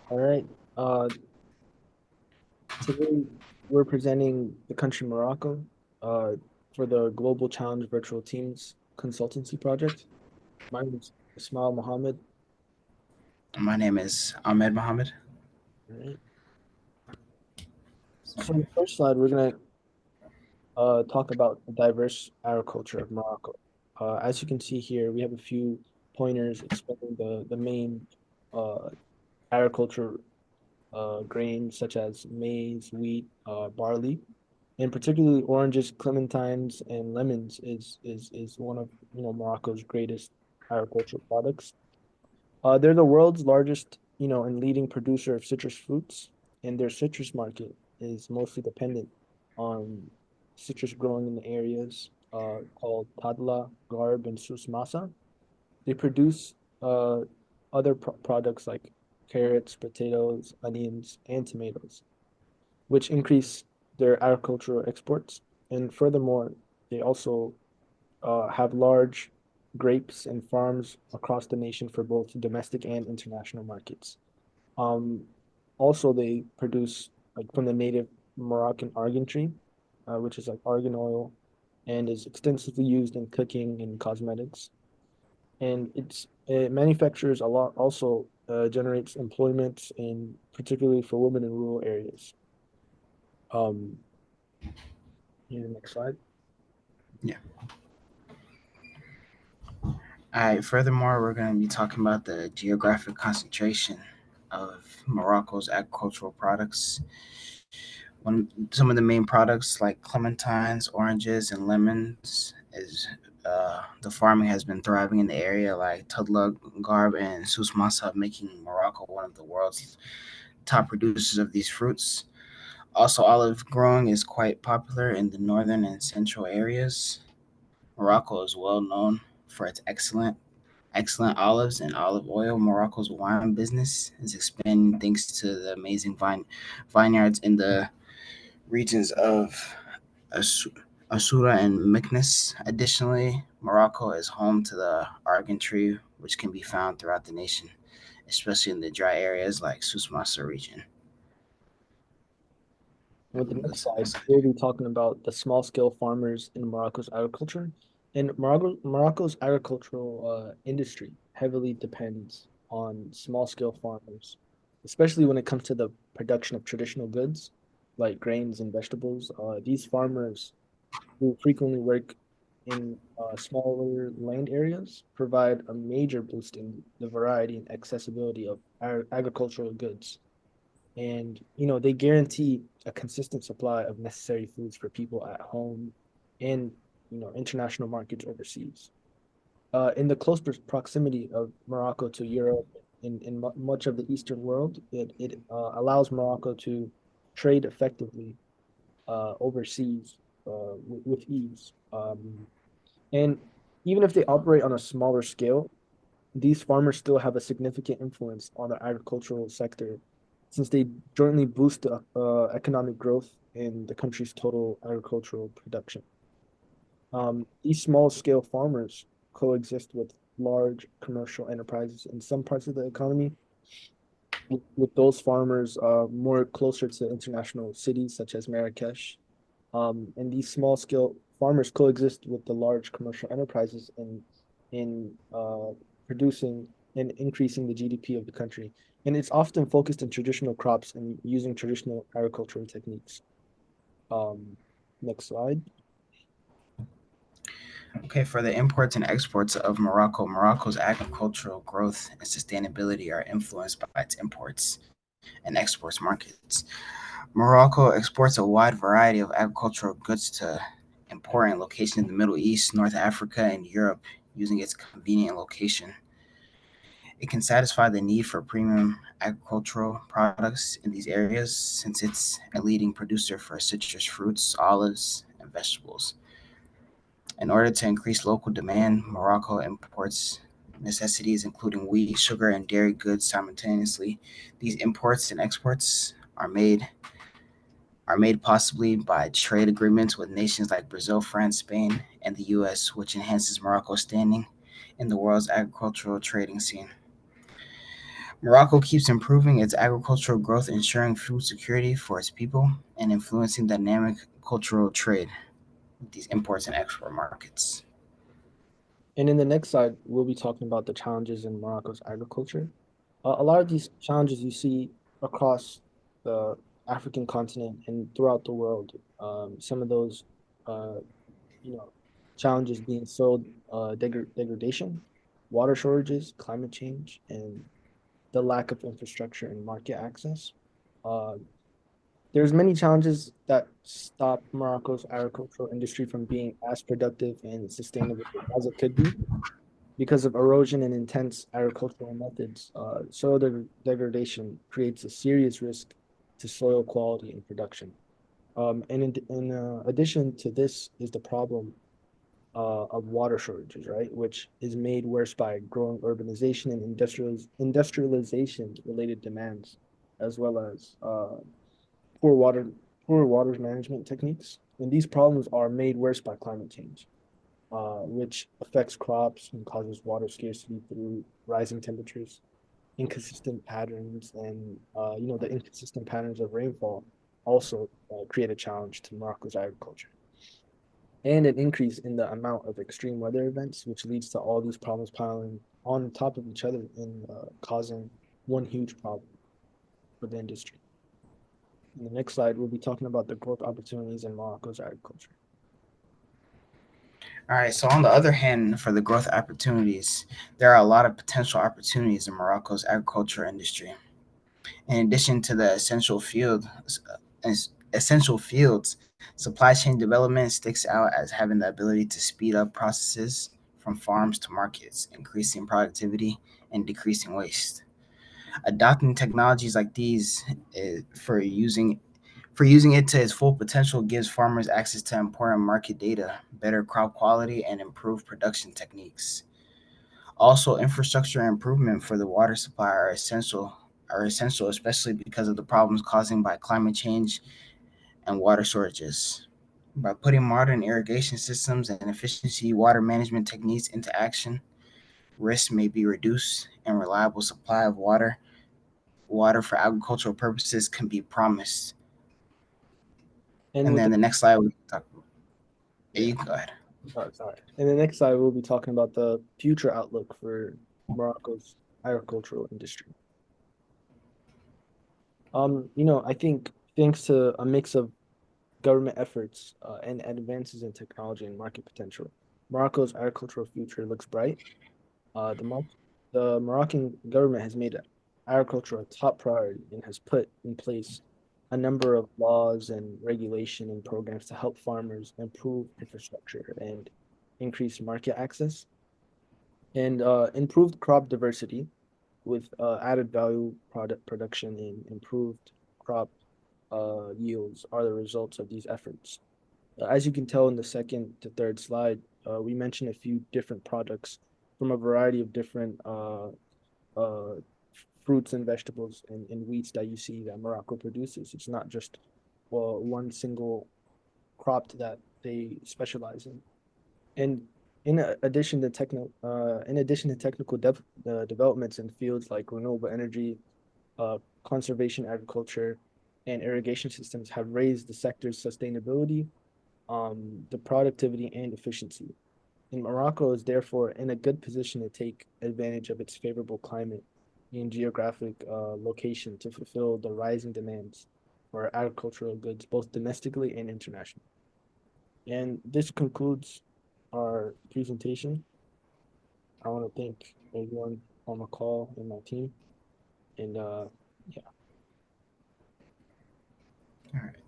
All right. Today we're presenting the country Morocco uh, for the Global Challenge Virtual Teams Consultancy Project. My name is Ismail Mohammed. My name is Ahmed Mohammed. All right. So on the first slide, we're gonna talk about the diverse agriculture of Morocco. As you can see here, we have a few pointers explaining the main uh, agriculture grains such as maize, wheat, barley, and particularly oranges, clementines, and lemons is one of Morocco's greatest agricultural products. They're the world's largest, and leading producer of citrus fruits, and their citrus market is mostly dependent on citrus growing in the areas called Tadla, Garb, and Sus Masa. They produce uh, other products like carrots, potatoes, onions, and tomatoes, which increase their agricultural exports. And furthermore, they also have large grapes and farms across the nation for both domestic and international markets. Um, Also, they produce like from the native Moroccan argan tree, which is like argan oil, and is extensively used in cooking and cosmetics. And it manufactures a lot, also generates employment in particularly for women in rural areas. Um, Here, next slide. Yeah. All right. Furthermore, we're going to be talking about the geographic concentration of Morocco's agricultural products. Some of the main products like clementines, oranges, and lemons is the farming has been thriving in the area like Tudlug, Garb, and Sousmassa, making Morocco one of the world's top producers of these fruits. Also, olive growing is quite popular in the northern and central areas. Morocco is well known for its excellent olives and olive oil. Morocco's wine business is expanding thanks to the amazing vineyards in the regions of As- Asura and Meknes. Additionally, Morocco is home to the argan tree, which can be found throughout the nation, especially in the dry areas like Susmasa region. With the next That's the next slide, slide. we'll be talking about the small scale farmers in Morocco's agriculture. And Morocco's agricultural industry heavily depends on small scale farmers, especially when it comes to the production of traditional goods like grains and vegetables. These farmers who frequently work in smaller land areas provide a major boost in the variety and accessibility of agricultural goods. And they guarantee a consistent supply of necessary foods for people at home and international markets overseas. In the close proximity of Morocco to Europe and much of the Eastern world, it allows Morocco to trade effectively overseas with ease. And even if they operate on a smaller scale, these farmers still have a significant influence on the agricultural sector since they jointly boost the economic growth in the country's total agricultural production. These small scale farmers coexist with large commercial enterprises in some parts of the economy, with those farmers more closer to international cities such as Marrakesh. And these small scale farmers coexist with the large commercial enterprises in producing and increasing the GDP of the country. And it's often focused in traditional crops and using traditional agricultural techniques. Um, Next slide. Okay, for the imports and exports of Morocco, Morocco's agricultural growth and sustainability are influenced by its imports and exports markets. Morocco exports a wide variety of agricultural goods to important locations in the Middle East, North Africa, and Europe using its convenient location. It can satisfy the need for premium agricultural products in these areas since it's a leading producer for citrus fruits, olives, and vegetables. In order to increase local demand, Morocco imports necessities including wheat, sugar, and dairy goods simultaneously. These imports and exports are made possibly by trade agreements with nations like Brazil, France, Spain, and the US, which enhances Morocco's standing in the world's agricultural trading scene. Morocco keeps improving its agricultural growth, ensuring food security for its people and influencing dynamic cultural trade with these imports and export markets. And in the next slide, we'll be talking about the challenges in Morocco's agriculture. A lot of these challenges you see across the African continent and throughout the world. Some of those, uh, you know, challenges being soil degradation, water shortages, climate change, and the lack of infrastructure and market access. Uh, there's many challenges that stop Morocco's agricultural industry from being as productive and sustainable as it could be because of erosion and intense agricultural methods. Soil degradation creates a serious risk to soil quality and production. And in addition to this is the problem of water shortages, right? Which is made worse by growing urbanization and industrialization related demands, as well as poor water poor water management techniques. And these problems are made worse by climate change, which affects crops and causes water scarcity through rising temperatures, inconsistent patterns, and the inconsistent patterns of rainfall also create a challenge to Morocco's agriculture, and an increase in the amount of extreme weather events, which leads to all these problems piling on top of each other and causing one huge problem for the industry. In the next slide, we'll be talking about the growth opportunities in Morocco's agriculture. All right, so on the other hand, for the growth opportunities, there are a lot of potential opportunities in Morocco's agriculture industry. In addition to the essential fields, supply chain development sticks out as having the ability to speed up processes from farms to markets, increasing productivity and decreasing waste. Adopting technologies like these for using it to its full potential gives farmers access to important market data, better crop quality, and improved production techniques. Also, infrastructure improvement for the water supply are essential, especially because of the problems caused by climate change and water shortages. By putting modern irrigation systems and efficiency water management techniques into action, risks may be reduced and reliable supply of water for agricultural purposes can be promised. And And with then the the next slide we talk. Yeah, yeah, you can go ahead. sorry. In the next slide, we'll be talking about the future outlook for Morocco's agricultural industry. I think thanks to a mix of government efforts and advances in technology and market potential, Morocco's agricultural future looks bright. The Moroccan government has made agriculture a top priority and has put in place a number of laws and regulation and programs to help farmers improve infrastructure and increase market access and improved crop diversity with added value product production and improved crop yields are the results of these efforts. As you can tell in the second to third slide, we mentioned a few different products from a variety of different uh, fruits and vegetables and wheats that you see that Morocco produces. It's not just one single crop that they specialize in. And in addition to technical developments in fields like renewable energy, conservation agriculture, and irrigation systems have raised the sector's sustainability, the productivity and efficiency. And Morocco is therefore in a good position to take advantage of its favorable climate and geographic location to fulfill the rising demands for agricultural goods, both domestically and internationally. And this concludes our presentation. I want to thank everyone on the call and my team. And yeah. All right.